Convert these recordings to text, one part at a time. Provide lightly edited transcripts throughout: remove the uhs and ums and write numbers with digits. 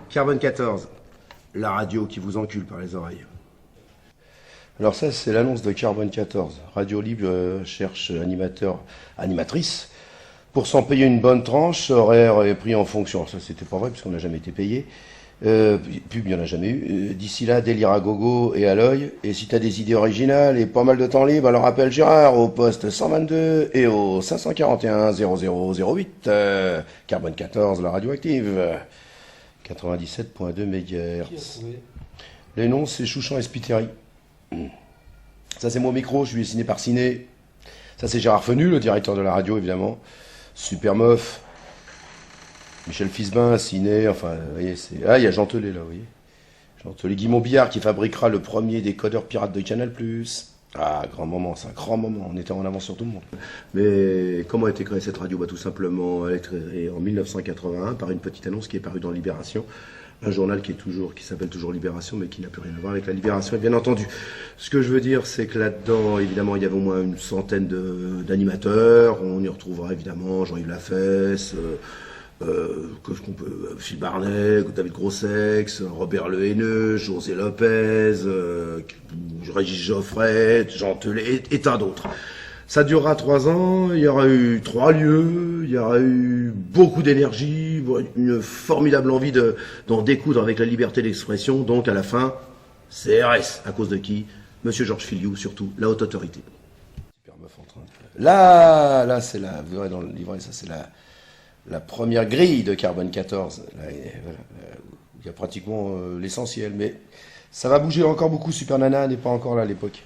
Carbone 14, la radio qui vous encule par les oreilles. Alors ça, c'est l'annonce de Carbone 14. Radio Libre cherche animateur, animatrice. Pour s'en payer une bonne tranche, horaire et prix en fonction. Alors ça, c'était pas vrai, puisqu'on n'a jamais été payé. Pub, il n'y en a jamais eu. D'ici là, délire à gogo et à l'œil. Et si tu as des idées originales et pas mal de temps libre, alors appelle Gérard au poste 122 et au 541 0008. Carbone 14, la radioactive. 97.2 MHz. Les noms, c'est Chouchan et Spiteri. Ça, c'est mon micro, je suis dessiné par Ciné. Ça, c'est Gérard Fenu, le directeur de la radio, évidemment. Super Meuf. Michel Fisbin, Ciné, enfin, vous voyez, c'est... Ah, il y a Jean Telet, là, vous voyez. Jean Telet, Guy Montbillard, qui fabriquera le premier décodeur pirate de Canal+. Ah, grand moment, ça, grand moment. On était en avance sur tout le monde. Mais comment a été créée cette radio? Tout simplement, elle est créée en 1981 par une petite annonce qui est parue dans Libération. Un journal qui s'appelle toujours Libération, mais qui n'a plus rien à voir avec la Libération, bien entendu. Ce que je veux dire, c'est que là-dedans, évidemment, il y avait au moins une centaine d'animateurs. On y retrouvera évidemment Jean-Yves Lafesse, Phil Barnet, David Grossex, Robert Le Haineux, José Lopez, Régis Geoffrey, Jean Telet et tant d'autres. Ça durera 3 ans, il y aura eu 3 lieux, il y aura eu beaucoup d'énergie, une formidable envie d'en découdre avec la liberté d'expression. Donc à la fin, CRS. À cause de qui? Monsieur Georges Filiou, surtout, la haute autorité. Super meuf en train de... Là, c'est la... Vous verrez dans le livret, ça c'est la première grille de Carbone 14. Là, voilà, il y a pratiquement l'essentiel, mais ça va bouger encore beaucoup. Super Nana n'est pas encore là à l'époque.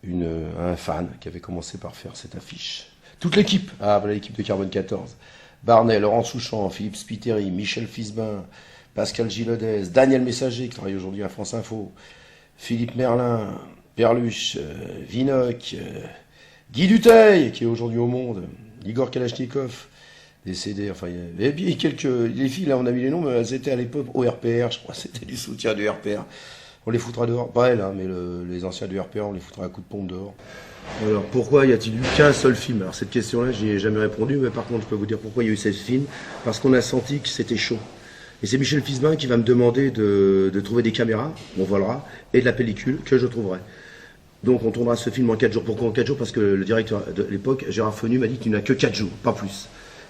Un fan qui avait commencé par faire cette affiche. Toute l'équipe, voilà l'équipe de Carbone 14. Barnet, Laurent Souchon, Philippe Spiteri, Michel Fisbin, Pascal Gilodez, Daniel Messager, qui travaille aujourd'hui à France Info, Philippe Merlin, Perluche, Vinoc, Guy Duteil, qui est aujourd'hui au Monde, Igor Kalachnikov, décédé, enfin, et puis les filles, là, on a mis les noms, mais elles étaient à l'époque au RPR, je crois, c'était du soutien du RPR. On les foutra dehors. Pas elle, hein, mais les anciens du RPR, on les foutra à coups de pompe dehors. Alors, pourquoi y a-t-il eu qu'un seul film? Alors, cette question-là, j'y ai jamais répondu, mais par contre, je peux vous dire pourquoi il y a eu 16 films. Parce qu'on a senti que c'était chaud. Et c'est Michel Fisbin qui va me demander de trouver des caméras, on volera, et de la pellicule que je trouverai. Donc, on tournera ce film en 4 jours. Pourquoi en 4 jours? Parce que le directeur de l'époque, Gérard Fenu, m'a dit que tu n'as que 4 jours, pas plus.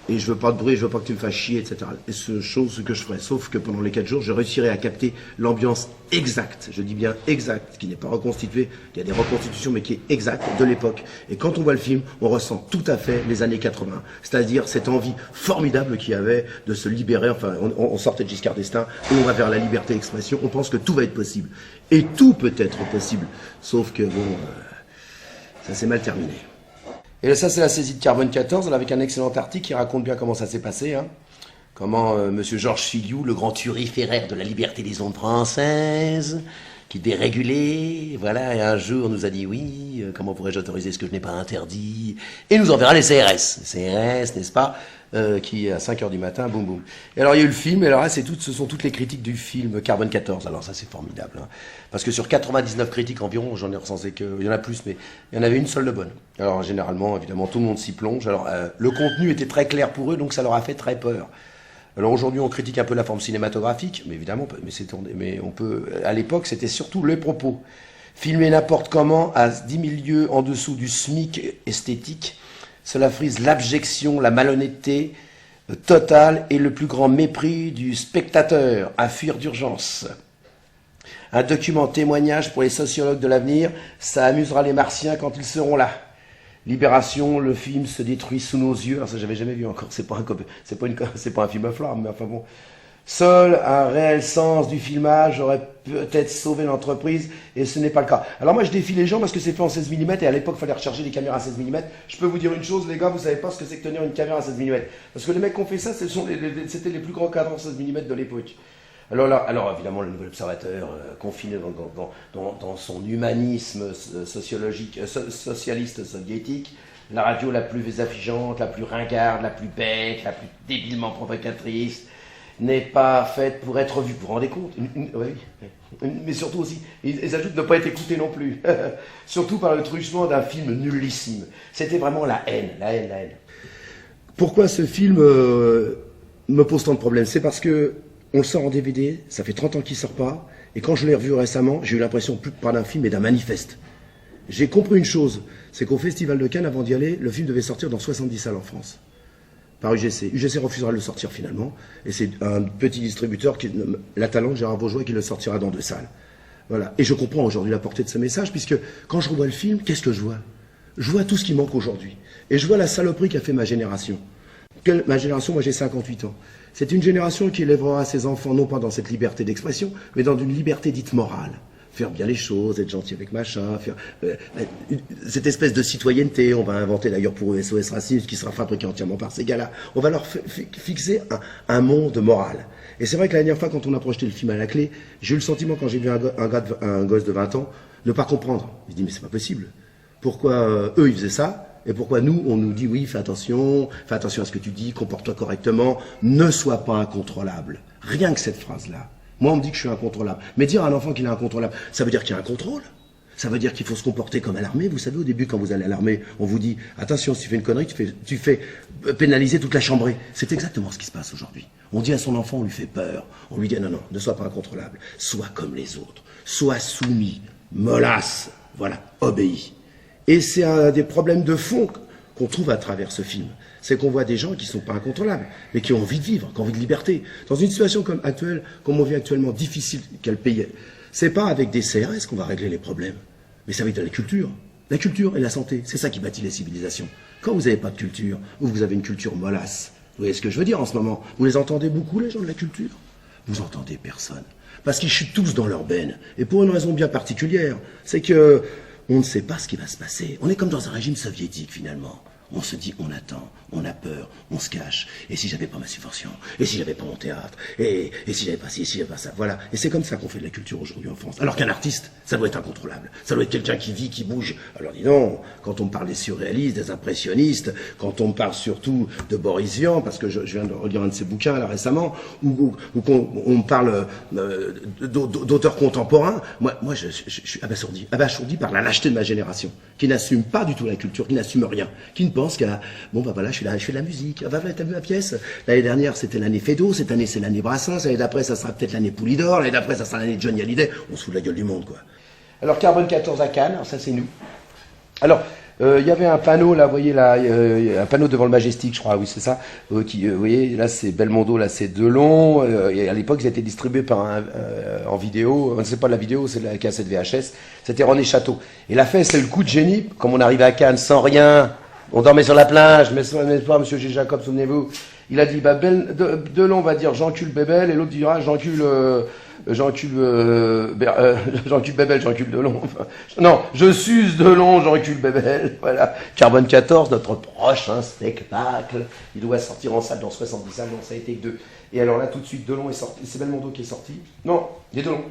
Et je veux pas de bruit, je veux pas que tu me fasses chier, etc. Et c'est chose que je ferai. Sauf que pendant les 4 jours, je réussirai à capter l'ambiance exacte. Je dis bien exacte, qui n'est pas reconstituée. Il y a des reconstitutions, mais qui est exacte de l'époque. Et quand on voit le film, on ressent tout à fait les années 80. C'est-à-dire cette envie formidable qu'il y avait de se libérer. Enfin, on sortait de Giscard d'Estaing et on va vers la liberté d'expression. On pense que tout va être possible. Et tout peut être possible. Sauf que, bon, ça s'est mal terminé. Et là, ça, c'est la saisie de Carbone 14, avec un excellent article qui raconte bien comment ça s'est passé. Hein. Comment Monsieur Georges Filiou, le grand turiféraire de la liberté des ondes françaises, qui dérégulait, voilà, et un jour nous a dit oui, comment pourrais-je autoriser ce que je n'ai pas interdit? Et nous enverra les CRS. Les CRS, n'est-ce pas, qui à 5h du matin, boum boum. Et alors il y a eu le film, et alors là, ce sont toutes les critiques du film Carbone 14. Alors ça, c'est formidable. Hein. Parce que sur 99 critiques environ, j'en ai recensé que, il y en a plus, mais il y en avait une seule de bonne. Alors généralement, évidemment, tout le monde s'y plonge. Alors le contenu était très clair pour eux, donc ça leur a fait très peur. Alors aujourd'hui, on critique un peu la forme cinématographique, mais évidemment, mais on peut. À l'époque, c'était surtout les propos. Filmer n'importe comment, à 10 000 lieues en dessous du SMIC esthétique, cela frise l'abjection, la malhonnêteté totale et le plus grand mépris du spectateur, à fuir d'urgence. Un document témoignage pour les sociologues de l'avenir, ça amusera les martiens quand ils seront là. Libération, le film se détruit sous nos yeux. Alors ça, j'avais jamais vu encore. C'est pas un film à flamme, mais enfin bon. Seul un réel sens du filmage aurait peut-être sauvé l'entreprise, et ce n'est pas le cas. Alors moi, je défie les gens parce que c'est fait en 16 mm, et à l'époque, il fallait recharger les caméras à 16 mm. Je peux vous dire une chose, les gars, vous savez pas ce que c'est que tenir une caméra à 16 mm. Parce que les mecs qui ont fait ça, c'était les plus gros cadrans 16 mm de l'époque. Alors évidemment, le Nouvel Observateur, confiné dans son humanisme sociologique, socialiste soviétique, la radio la plus affligeante, la plus ringarde, la plus bête, la plus débilement provocatrice, n'est pas faite pour être vue. Vous vous rendez compte? Oui. Mais surtout aussi, ils ajoutent ne pas être écoutés non plus. Surtout par le truchement d'un film nullissime. C'était vraiment la haine. Pourquoi ce film me pose tant de problèmes? C'est parce que on le sort en DVD, ça fait 30 ans qu'il ne sort pas, et quand je l'ai revu récemment, j'ai eu l'impression plus pas d'un film, mais d'un manifeste. J'ai compris une chose, c'est qu'au Festival de Cannes, avant d'y aller, le film devait sortir dans 70 salles en France, par UGC. UGC refusera de le sortir finalement, et c'est un petit distributeur, la Talent, Gérard Bourgeois, qui le sortira dans 2 salles. Voilà. Et je comprends aujourd'hui la portée de ce message, puisque quand je revois le film, qu'est-ce que je vois? Je vois tout ce qui manque aujourd'hui. Et je vois la saloperie qu'a fait ma génération. Ma génération, moi j'ai 58 ans. C'est une génération qui élèvera ses enfants non pas dans cette liberté d'expression, mais dans une liberté dite morale. Faire bien les choses, être gentil avec machin, faire cette espèce de citoyenneté. On va inventer d'ailleurs pour eux SOS Racisme, qui sera fabriqué entièrement par ces gars-là. On va leur fixer un monde moral. Et c'est vrai que la dernière fois, quand on a projeté le film à la clé, j'ai eu le sentiment, quand j'ai vu un gosse de 20 ans, ne pas comprendre. Je dis, mais c'est pas possible. Pourquoi eux, ils faisaient ça? Et pourquoi nous, on nous dit, oui, fais attention à ce que tu dis, comporte-toi correctement, ne sois pas incontrôlable. Rien que cette phrase-là. Moi, on me dit que je suis incontrôlable. Mais dire à un enfant qu'il est incontrôlable, ça veut dire qu'il y a un contrôle. Ça veut dire qu'il faut se comporter comme à l'armée. Vous savez, au début, quand vous allez à l'armée, on vous dit, attention, si tu fais une connerie, tu fais pénaliser toute la chambrée. C'est exactement ce qui se passe aujourd'hui. On dit à son enfant, on lui fait peur. On lui dit, non, ne sois pas incontrôlable. Sois comme les autres. Sois soumis, mollasse. Voilà, obéis. Et c'est un des problèmes de fond qu'on trouve à travers ce film. C'est qu'on voit des gens qui ne sont pas incontrôlables, mais qui ont envie de vivre, qui ont envie de liberté. Dans une situation comme on vit actuellement, difficile quel pays, c'est pas avec des CRS qu'on va régler les problèmes, mais c'est avec de la culture. La culture et la santé, c'est ça qui bâtit les civilisations. Quand vous n'avez pas de culture, ou vous avez une culture mollasse, vous voyez ce que je veux dire en ce moment? Vous les entendez beaucoup, les gens de la culture? Vous entendez personne. Parce qu'ils chutent tous dans leur benne. Et pour une raison bien particulière, c'est que on ne sait pas ce qui va se passer. On est comme dans un régime soviétique, finalement. On se dit, on attend, on a peur, on se cache. Et si j'avais pas ma subvention? Et si j'avais pas mon théâtre? Et si j'avais pas ci, et si j'avais pas ça? Voilà. Et c'est comme ça qu'on fait de la culture aujourd'hui en France. Alors qu'un artiste, ça doit être incontrôlable. Ça doit être quelqu'un qui vit, qui bouge. Alors dis donc, quand on parle des surréalistes, des impressionnistes, quand on parle surtout de Boris Vian, parce que je viens de relire un de ses bouquins là récemment, où on parle d'auteurs contemporains, moi je suis abasourdi par la lâcheté de ma génération, qui n'assume pas du tout la culture, qui n'assume rien, qui ne pense qu'à, bon bah voilà, je fais de la musique, bah voilà, t'as vu ma pièce, l'année dernière c'était l'année Feydeau, cette année c'est l'année Brassens, l'année d'après ça sera peut-être l'année Poulidor, l'année d'après ça sera l'année Johnny Hallyday, on se fout de la gueule du monde quoi. Alors Carbone 14 à Cannes, ça c'est nous. Alors, il y avait un panneau là, vous voyez là, un panneau devant le Majestic, je crois, oui c'est ça, vous voyez, là c'est Belmondo, là c'est Delon, et à l'époque ils étaient distribués en vidéo, c'est pas la vidéo, c'est la cassette VHS, c'était René Château. Et la fête, c'est le coup de génie, comme on arrivait à Cannes sans rien, on dormait sur la plage, mais pas monsieur G. Jacob, souvenez-vous, il a dit, bah, Delon va dire j'encule Bébel, et l'autre dira j'encule Bébel, j'encule Delon. Enfin, non, je suce Delon, j'encule Bébel. Voilà. Carbone 14, notre prochain spectacle. Il doit sortir en salle dans 70 salles, donc ça a été que 2. Et alors là, tout de suite, Delon est sorti. C'est Belmondo qui est sorti. Non, il y a Delon.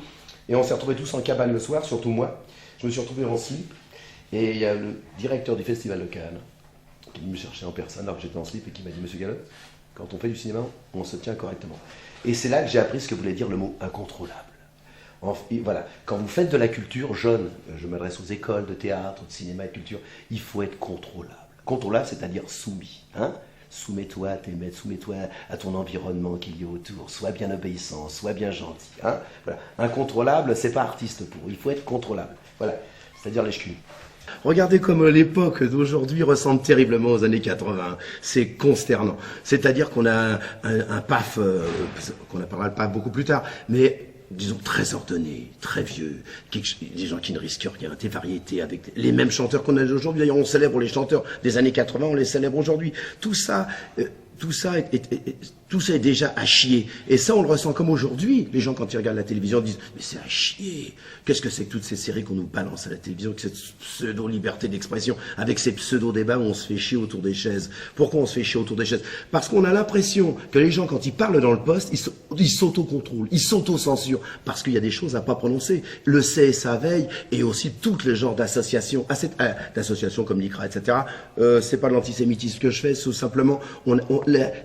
Et on s'est retrouvés tous en cabane le soir, surtout moi. Je me suis retrouvé en slip. Et il y a le directeur du Festival de Cannes qui est venu me chercher en personne alors que j'étais en slip et qui m'a dit, Monsieur Galop, quand on fait du cinéma, on se tient correctement. Et c'est là que j'ai appris ce que voulait dire le mot incontrôlable. Voilà, quand vous faites de la culture jeune, je m'adresse aux écoles de théâtre, de cinéma et de culture, il faut être contrôlable. Contrôlable, c'est-à-dire soumis. Hein? Soumets-toi à tes maîtres, soumets-toi à ton environnement qu'il y a autour, sois bien obéissant, sois bien gentil. Hein? Voilà. Incontrôlable, c'est pas artiste pour, il faut être contrôlable. Voilà, c'est-à-dire les ch'culs. Regardez comme l'époque d'aujourd'hui ressemble terriblement aux années 80. C'est consternant. C'est-à-dire qu'on a un PAF, qu'on appellera le PAF beaucoup plus tard, mais disons très ordonné, très vieux, des gens qui ne risquent rien, des variétés avec les mêmes chanteurs qu'on a aujourd'hui. D'ailleurs, on célèbre les chanteurs des années 80, on les célèbre aujourd'hui. Tout ça Tout ça est déjà à chier. Et ça, on le ressent comme aujourd'hui. Les gens, quand ils regardent la télévision, disent « Mais c'est à chier. Qu'est-ce que c'est que toutes ces séries qu'on nous balance à la télévision, que cette pseudo-liberté d'expression, avec ces pseudo-débats où on se fait chier autour des chaises ?» Pourquoi on se fait chier autour des chaises? Parce qu'on a l'impression que les gens, quand ils parlent dans le poste, ils s'autocontrôlent, ils s'autocensurent, parce qu'il y a des choses à pas prononcer. Le CSA veille, et aussi tout le genre d'associations, d'associations comme l'ICRA, etc. C'est pas de l'antisémitisme que je fais, c'est simplement,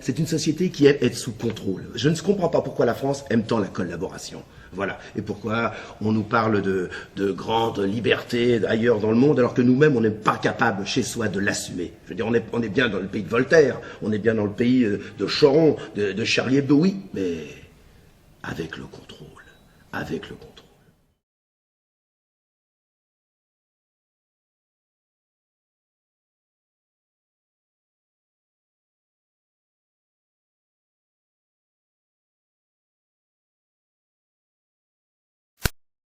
c'est une société qui aime être sous contrôle. Je ne comprends pas pourquoi la France aime tant la collaboration. Voilà. Et pourquoi on nous parle de grande liberté ailleurs dans le monde, alors que nous-mêmes, on n'est pas capable chez soi de l'assumer. Je veux dire, on est bien dans le pays de Voltaire, on est bien dans le pays de Choron, de Charlie Hebdo, oui, mais avec le contrôle. Avec le contrôle.